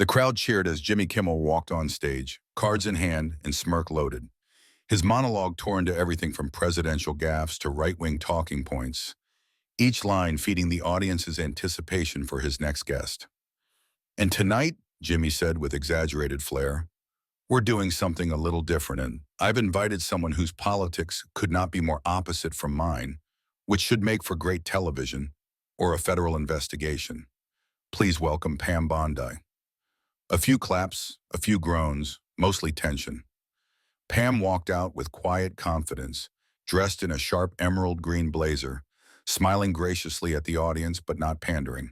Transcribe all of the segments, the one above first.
The crowd cheered as Jimmy Kimmel walked on stage, cards in hand and smirk loaded. His monologue tore into everything from presidential gaffes to right-wing talking points, each line feeding the audience's anticipation for his next guest. And tonight, Jimmy said with exaggerated flair, we're doing something a little different, and I've invited someone whose politics could not be more opposite from mine, which should make for great television or a federal investigation. Please welcome Pam Bondi. A few claps, a few groans, mostly tension. Pam walked out with quiet confidence, dressed in a sharp emerald green blazer, smiling graciously at the audience but not pandering.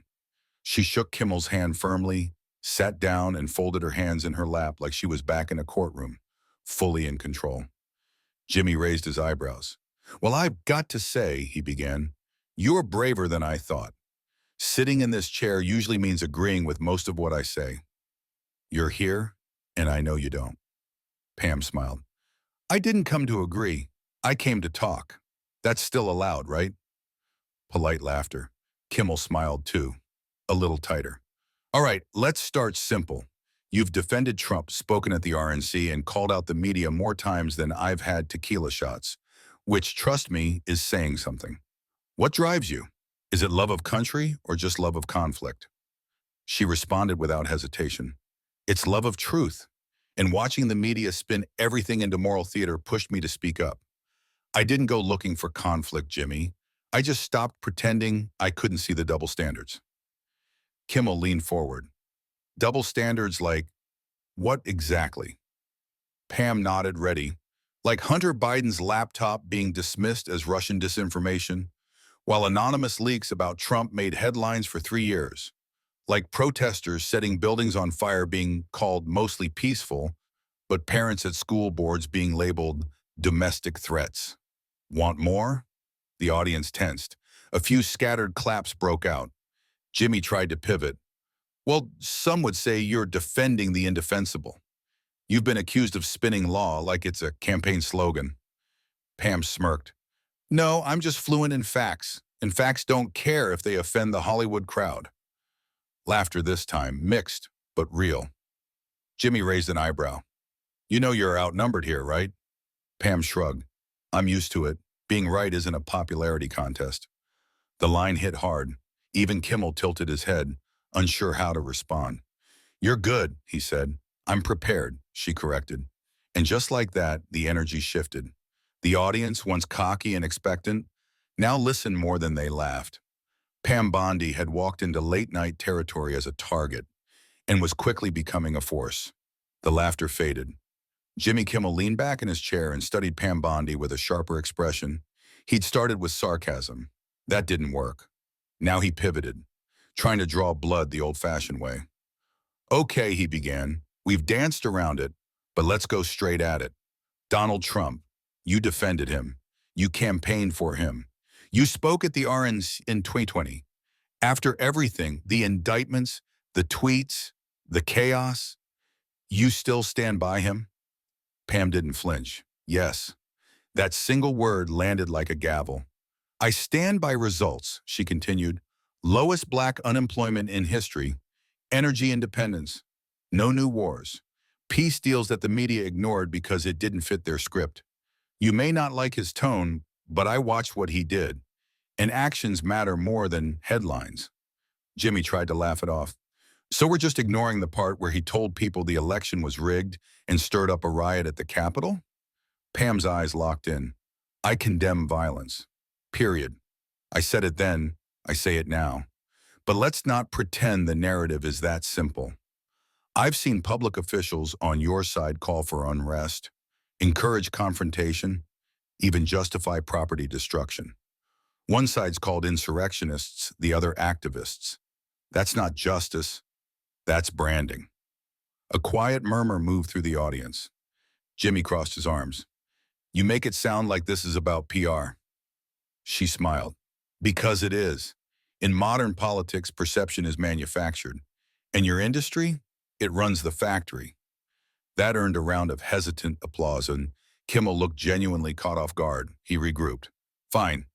She shook Kimmel's hand firmly, sat down and folded her hands in her lap like she was back in a courtroom, fully in control. Jimmy raised his eyebrows. "Well, I've got to say," he began, "you're braver than I thought. Sitting in this chair usually means agreeing with most of what I say. You're here, and I know you don't." Pam smiled. "I didn't come to agree. I came to talk. That's still allowed, right?" Polite laughter. Kimmel smiled too, a little tighter. "All right, let's start simple. You've defended Trump, spoken at the RNC, and called out the media more times than I've had tequila shots, which, trust me, is saying something. What drives you? Is it love of country or just love of conflict?" She responded without hesitation. "It's love of truth, and watching the media spin everything into moral theater pushed me to speak up. I didn't go looking for conflict, Jimmy. I just stopped pretending I couldn't see the double standards." Kimmel leaned forward. "Double standards like what exactly?" Pam nodded, ready. "Like Hunter Biden's laptop being dismissed as Russian disinformation, while anonymous leaks about Trump made headlines for 3 years. Like protesters setting buildings on fire being called mostly peaceful, but parents at school boards being labeled domestic threats. Want more?" The audience tensed. A few scattered claps broke out. Jimmy tried to pivot. "Well, some would say you're defending the indefensible. You've been accused of spinning law like it's a campaign slogan." Pam smirked. "No, I'm just fluent in facts, and facts don't care if they offend the Hollywood crowd." Laughter this time, mixed, but real. Jimmy raised an eyebrow. "You know you're outnumbered here, right?" Pam shrugged. "I'm used to it. Being right isn't a popularity contest." The line hit hard. Even Kimmel tilted his head, unsure how to respond. "You're good," he said. "I'm prepared," she corrected. And just like that, the energy shifted. The audience, once cocky and expectant, now listened more than they laughed. Pam Bondi had walked into late-night territory as a target and was quickly becoming a force. The laughter faded. Jimmy Kimmel leaned back in his chair and studied Pam Bondi with a sharper expression. He'd started with sarcasm. That didn't work. Now he pivoted, trying to draw blood the old-fashioned way. "Okay," he began. "We've danced around it, but let's go straight at it. Donald Trump, you defended him. You campaigned for him. You spoke at the RNC in 2020. After everything, the indictments, the tweets, the chaos, you still stand by him?" Pam didn't flinch. "Yes." That single word landed like a gavel. "I stand by results," she continued. "Lowest black unemployment in history, energy independence, no new wars, peace deals that the media ignored because it didn't fit their script. You may not like his tone, but I watched what he did, and actions matter more than headlines." Jimmy tried to laugh it off. "So we're just ignoring the part where he told people the election was rigged and stirred up a riot at the Capitol?" Pam's eyes locked in. "I condemn violence. Period. I said it then, I say it now. But let's not pretend the narrative is that simple. I've seen public officials on your side call for unrest, encourage confrontation, even justify property destruction. One side's called insurrectionists, the other activists. That's not justice, that's branding." A quiet murmur moved through the audience. Jimmy crossed his arms. "You make it sound like this is about PR." She smiled. "Because it is. In modern politics, perception is manufactured. In your industry, it runs the factory." That earned a round of hesitant applause, and Kimmel looked genuinely caught off guard. He regrouped. "Fine.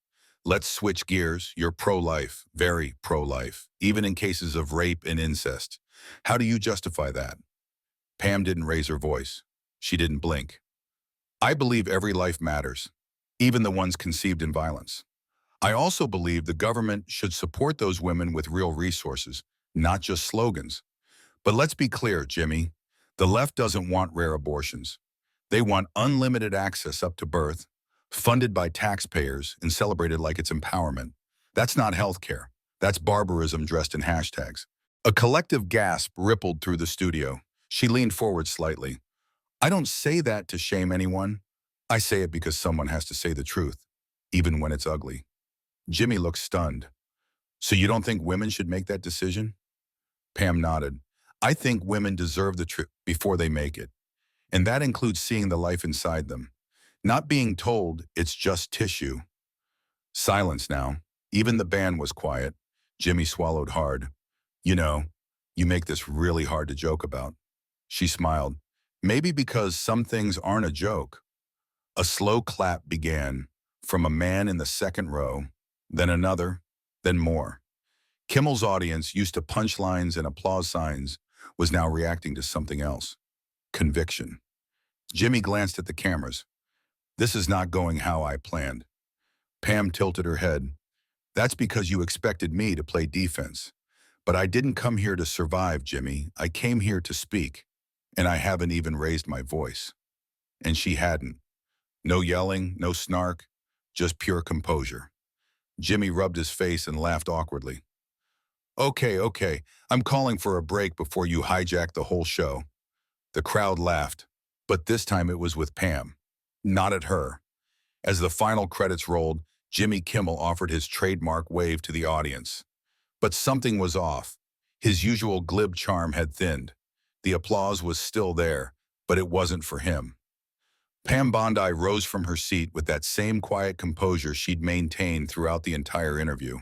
Let's switch gears. You're pro-life, very pro-life, even in cases of rape and incest. How do you justify that? Pam didn't raise her voice. She didn't blink. I believe every life matters, even the ones conceived in violence. I also believe the government should support those women with real resources, not just slogans. But let's be clear, Jimmy. The left doesn't want rare abortions. They want unlimited access up to birth, funded by taxpayers and celebrated like it's empowerment. That's not healthcare. That's barbarism dressed in hashtags. A collective gasp rippled through the studio. She leaned forward slightly. I don't say that to shame anyone. I say it because someone has to say the truth, even when it's ugly. Jimmy looked stunned. So you don't think women should make that decision? Pam nodded. I think women deserve the truth before they make it. And that includes seeing the life inside them. Not being told it's just tissue. Silence now. Even the band was quiet. Jimmy swallowed hard. You know, you make this really hard to joke about. She smiled. Maybe because some things aren't a joke. A slow clap began, from a man in the second row, then another, then more. Kimmel's audience, used to punchlines and applause signs, was now reacting to something else. Conviction. Jimmy glanced at the cameras. This is not going how I planned. Pam tilted her head. That's because you expected me to play defense. But I didn't come here to survive, Jimmy. I came here to speak. And I haven't even raised my voice. And she hadn't. No yelling, no snark, just pure composure. Jimmy rubbed his face and laughed awkwardly. Okay, I'm calling for a break before you hijack the whole show. The crowd laughed, but this time it was with Pam, not at her. As the final credits rolled, Jimmy Kimmel offered his trademark wave to the audience. But something was off. His usual glib charm had thinned. The applause was still there, but it wasn't for him. Pam Bondi rose from her seat with that same quiet composure she'd maintained throughout the entire interview.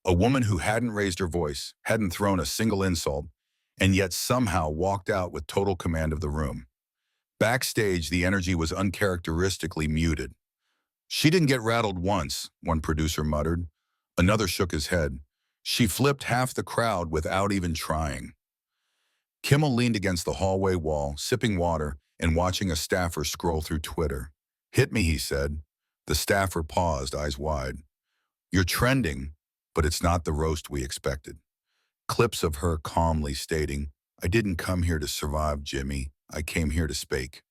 A woman who hadn't raised her voice, hadn't thrown a single insult, and yet somehow walked out with total command of the room. Backstage, the energy was uncharacteristically muted. She didn't get rattled once, one producer muttered. Another shook his head. She flipped half the crowd without even trying. Kimmel leaned against the hallway wall, sipping water and watching a staffer scroll through Twitter. Hit me, he said. The staffer paused, eyes wide. You're trending, but it's not the roast we expected. Clips of her calmly stating, I didn't come here to survive, Jimmy. I came here to speak.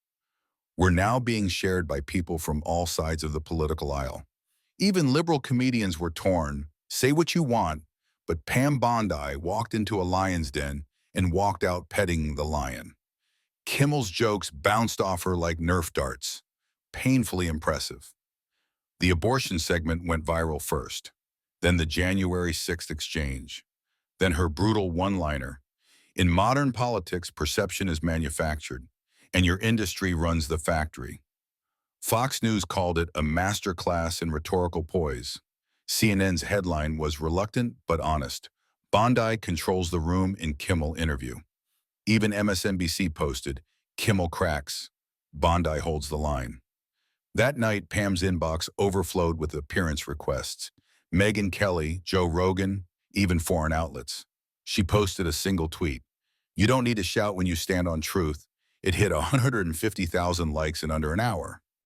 Were now being shared by people from all sides of the political aisle. Even liberal comedians were torn. Say what you want, but Pam Bondi walked into a lion's den and walked out petting the lion. Kimmel's jokes bounced off her like Nerf darts. Painfully impressive. The abortion segment went viral first, then the January 6th exchange, then her brutal one-liner. In modern politics, perception is manufactured, and your industry runs the factory. Fox News called it a masterclass in rhetorical poise. CNN's headline was reluctant but honest. Bondi controls the room in Kimmel interview. Even MSNBC posted, Kimmel cracks. Bondi holds the line. That night, Pam's inbox overflowed with appearance requests. Megyn Kelly, Joe Rogan, even foreign outlets. She posted a single tweet. You don't need to shout when you stand on truth. It hit 150,000 likes in under an hour.